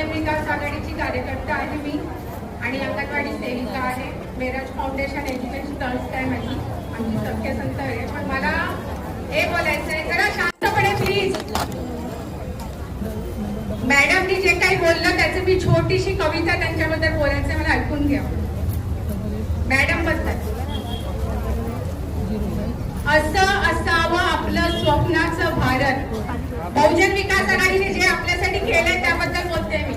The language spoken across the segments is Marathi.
बहुजन विकास आघाडीची कार्यकर्ता आहे मी आणि अंगणवाडी सेविका आहे. मेराज फाउंडेशन एज्युकेशन संस्था आहे माझी, आमची सख्य संस्था आहे. पण मला हे बोलायचं आहे, जरा शांतपणे प्लीज. मॅडमनी जे काही बोललं त्याचं मी छोटीशी कविता त्यांच्याबद्दल बोलायचं, मला ऐकून घ्या. मॅडम बद्दल असं असावं आपलं स्वप्नाचं भारत. बहुजन विकास आघाडीने जे आपल्यासाठी केलंय त्याबद्दल बोलते मी.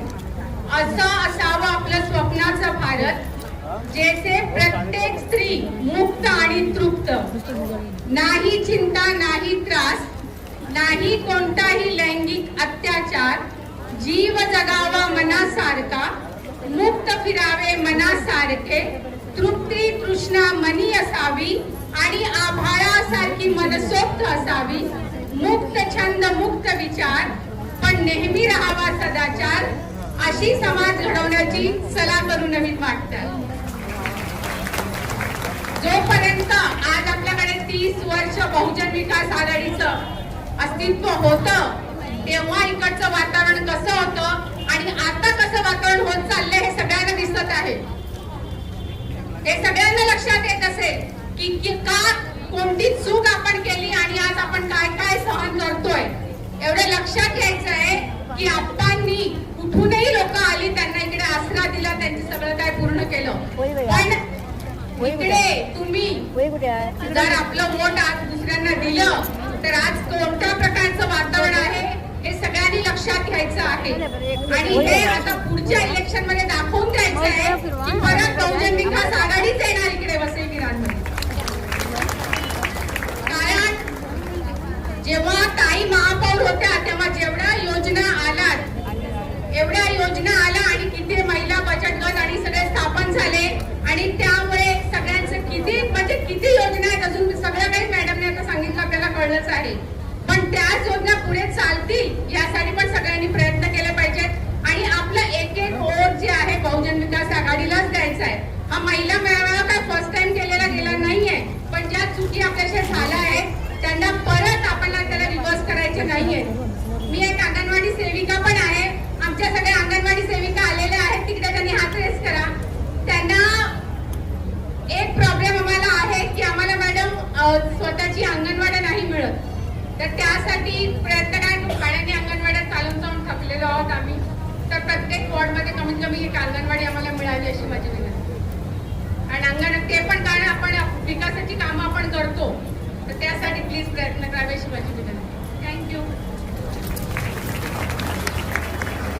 असं असावं आपलं स्वप्नाचं भारत, जेथे प्रत्येक स्त्री मुक्त आणि तृप्त, नाही चिंता नाही त्रास, नाही कोणताही लैंगिक अत्याचार, जीव जगावा मनासारखा, मुक्त फिरावे मनासारखे, तृप्ती तृष्णा मनी असावी आणि आभाळासारखी मनसोक्त असावी, मुक्त छंद मुक्त विचार, पण नेहमी राहावा सदाचार, अशी समाज घडवण्याची सला करू नवीन वाटतं. जोपर्यंत आज आपल्याकडे 30 वर्ष बहुजन विकास आघाडीचं अस्तित्व होतं, तेव्हा इकडचं वातावरण कसं होतं आणि आता कसं वातावरण होत चाललंय हे सगळ्यांना दिसत आहे. हे सगळ्यांना लक्षात येत असेल की का कोणती चूक आपण केली आणि आज आपण काय काय सहन करतोय. एवढं लक्षात घ्यायचं आहे की आप्पांनी कुठूनही लोक आली, त्यांना इकडे आसरा दिला, त्यांचं सगळं काय पूर्ण केलं. पण इकडे तुम्ही जर आपलं वोट आज दुसऱ्यांना दिलं तर आज कोणत्या प्रकारचं वातावरण आहे हे सगळ्यांनी लक्षात घ्यायचं आहे. आणि हे आता पुढच्या इलेक्शन मध्ये दाखवून द्यायचं आहे की परत बहुजन विकास आघाडीच येणार इकडे वसई विरांमध्ये. जेव्हा ताई महापौर होत्या तेव्हा जेवढ्या योजना आल्या आणि किती महिला बचत गट आणि सगळे स्थापन झाले आणि त्यामुळे सगळ्यांचं किती योजना आहेत, अजून सगळं काही मॅडमने आता सांगितलं, आपल्याला कळलंच आहे. पण त्याच योजना पुढे चालतील यासाठी पण सगळ्यांनी प्रयत्न केले पाहिजेत. आणि आपलं एक एक वोट जे आहे बहुजन विकास आघाडीलाच द्यायचा आहे. हा महिला मेळावा काय फर्स्ट टाइम केलेला गेला नाहीये, पण ज्या चुकी आपल्याशी झाल्या आहेत त्यांना परत आपल्याला त्याला रिव्हर्स करायचे नाहीये. मी एक अंगणवाडी सेविका पण आहे, आमच्या सगळ्या अंगणवाडी सेविका आलेल्या आहेत तिकडे, त्यांनी हात रेस करा. त्यांना एक प्रॉब्लेम आम्हाला आहे की आम्हाला मॅडम स्वतःची अंगणवाडी नाही मिळत, तर त्यासाठी प्रयत्न काय भाड्याने अंगणवाड्या चालून जाऊन थकलेलो आहोत आम्ही. तर प्रत्येक वॉर्डमध्ये कमीत कमी एक अंगणवाडी आम्हाला मिळावी अशी माझी विनंती. आणि ते पण कारण आपण विकासाची कामं आपण करतो, तर त्यासाठी प्लीज प्रयत्न करावे अशी माझी विनंती.